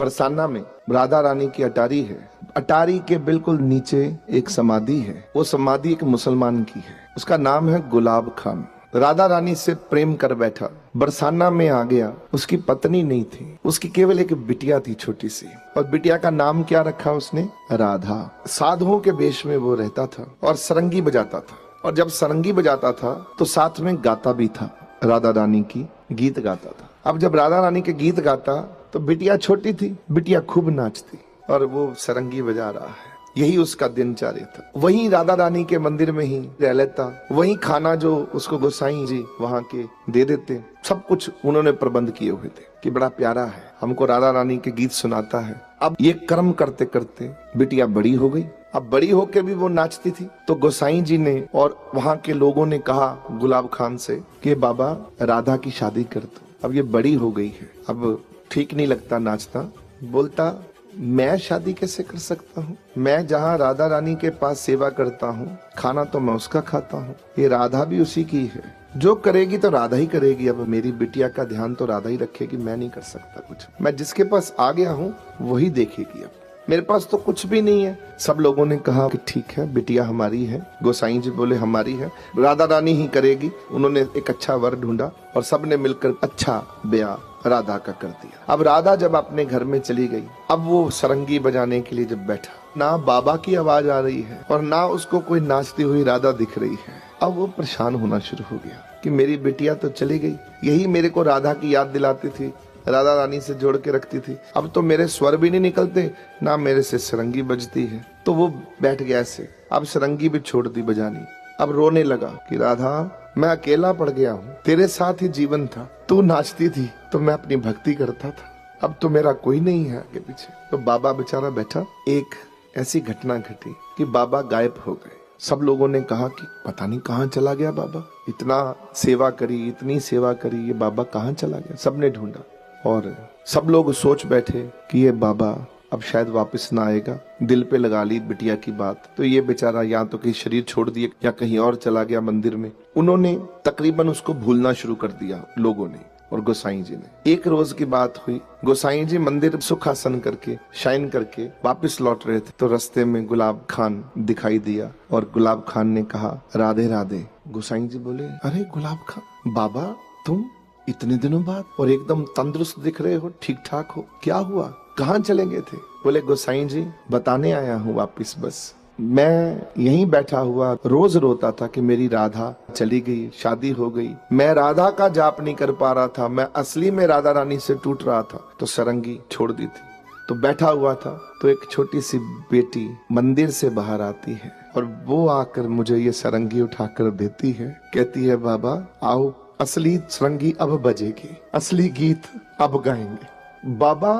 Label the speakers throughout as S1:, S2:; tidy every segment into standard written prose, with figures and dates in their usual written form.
S1: बरसाना में राधा रानी की अटारी है। अटारी के बिल्कुल नीचे एक समाधि है। वो समाधि एक मुसलमान की है, उसका नाम है गुलाब खान। राधा रानी से प्रेम कर बैठा, बरसाना में आ गया। उसकी पत्नी नहीं थी, उसकी केवल एक बिटिया थी छोटी सी, और बिटिया का नाम क्या रखा उसने? राधा। साधुओं के वेश में वो रहता था और सरंगी बजाता था, और जब सरंगी बजाता था तो साथ में गाता भी था, राधा रानी की गीत गाता था। अब जब राधा रानी के गीत गाता तो बिटिया छोटी थी, बिटिया खूब नाचती और वो सरंगी बजा रहा है। यही उसका दिनचर्या था। वहीं राधा रानी के मंदिर में ही रह लेता, वहीं खाना जो उसको गोसाई जी वहां के दे देते, सब कुछ उन्होंने प्रबंध किए हुए थे कि बड़ा प्यारा है, हमको राधा रानी के गीत सुनाता है। अब ये कर्म करते करते बिटिया बड़ी हो गई। अब बड़ी होके भी वो नाचती थी, तो गोसाई जी ने और वहां के लोगों ने कहा गुलाब खान से कि बाबा राधा की शादी कर दो। अब ये बड़ी हो गई है, अब ठीक नहीं लगता नाचना। बोलता मैं शादी कैसे कर सकता हूँ? मैं जहाँ राधा रानी के पास सेवा करता हूँ, खाना तो मैं उसका खाता हूँ, ये राधा भी उसी की है, जो करेगी तो राधा ही करेगी। अब मेरी बिटिया का ध्यान तो राधा ही रखेगी, मैं नहीं कर सकता कुछ। मैं जिसके पास आ गया हूँ वही देखेगी। अब मेरे पास तो कुछ भी नहीं है। सब लोगों ने कहा कि ठीक है, बिटिया हमारी है। गोसाई जी बोले हमारी है, राधा रानी ही करेगी। उन्होंने एक अच्छा वर ढूंढा और सबने मिलकर अच्छा ब्याह राधा का कर दिया। अब राधा जब अपने घर में चली गई, अब वो सरंगी बजाने के लिए जब बैठा, ना बाबा की आवाज आ रही है और ना उसको कोई नाचती हुई राधा दिख रही है। अब वो परेशान होना शुरू हो गया कि मेरी बिटिया तो चली गई, यही मेरे को राधा की याद दिलाती थी, राधा रानी से जोड़ के रखती थी। अब तो मेरे स्वर भी नहीं निकलते, ना मेरे से सरंगी बजती है। तो वो बैठ गया ऐसे। अब सरंगी भी छोड़ दी बजानी। अब रोने लगा कि राधा मैं अकेला पड़ गया हूँ, तेरे साथ ही जीवन था, तू नाचती थी तो मैं अपनी भक्ति करता था, अब तो मेरा कोई नहीं है आगे पीछे। तो बाबा बेचारा बैठा। एक ऐसी घटना घटी कि बाबा गायब हो गए। सब लोगों ने कहा कि पता नहीं कहाँ चला गया बाबा, इतना सेवा करी, इतनी सेवा करी, ये बाबा कहाँ चला गया। सबने ढूंढा और सब लोग सोच बैठे कि ये बाबा अब शायद वापस ना आएगा। दिल पे लगा ली बिटिया की बात, तो ये बेचारा या तो कहीं शरीर छोड़ दिए या कहीं और चला गया मंदिर में। उन्होंने तकरीबन उसको भूलना शुरू कर दिया लोगों ने और गोसाई जी ने। एक रोज की बात हुई, गोसाई जी मंदिर सुखासन करके शाइन करके वापस लौट रहे थे, तो रास्ते में गुलाब खान दिखाई दिया और गुलाब खान ने कहा राधे राधे। गोसाई जी बोले अरे गुलाब खान बाबा, तुम इतने दिनों बाद और एकदम तंदुरुस्त दिख रहे हो, ठीक ठाक हो, क्या हुआ, कहाँ चले गए थे? बोले गोसाई जी बताने आया हूँ वापिस। बस मैं यहीं बैठा हुआ रोज रोता था कि मेरी राधा चली गई, शादी हो गई। मैं राधा का जाप नहीं कर पा रहा था, मैं असली में राधा रानी से टूट रहा था, तो सरंगी छोड़ दी थी। तो बैठा हुआ था तो एक छोटी सी बेटी मंदिर से बाहर आती है और वो आकर मुझे ये सरंगी उठाकर देती है। कहती है बाबा आओ, असली सरंगी अब बजेगी, असली गीत अब गाएंगे, बाबा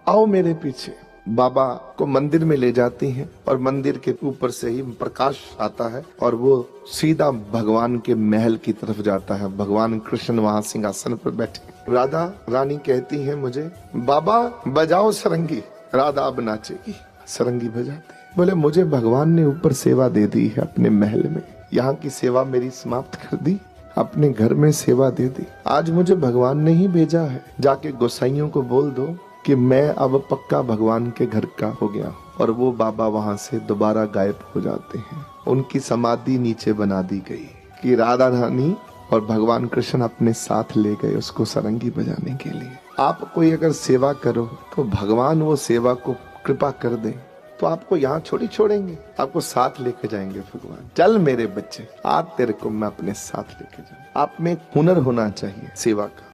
S1: आओ मेरे पीछे। बाबा को मंदिर में ले जाती हैं और मंदिर के ऊपर से ही प्रकाश आता है और वो सीधा भगवान के महल की तरफ जाता है। भगवान कृष्ण वहां सिंहासन पर बैठे। राधा रानी कहती है मुझे बाबा बजाओ सरंगी। राधा अब नाचेगी, सरंगी बजाती। बोले मुझे भगवान ने ऊपर सेवा दे दी है अपने महल में, यहाँ की सेवा मेरी समाप्त कर दी, अपने घर में सेवा दे दी। आज मुझे भगवान ने ही भेजा है, जाके गोसाइयों को बोल दो कि मैं अब पक्का भगवान के घर का हो गया। और वो बाबा वहां से दोबारा गायब हो जाते हैं। उनकी समाधि नीचे बना दी गई कि राधा रानी और भगवान कृष्ण अपने साथ ले गए उसको सरंगी बजाने के लिए। आप कोई अगर सेवा करो तो भगवान वो सेवा को कृपा कर दे तो आपको यहाँ छोड़ी छोड़ेंगे, आपको साथ लेके जाएंगे भगवान। चल मेरे बच्चे आज तेरे को मैं अपने साथ लेके जाऊं। आप में हुनर होना चाहिए सेवा का।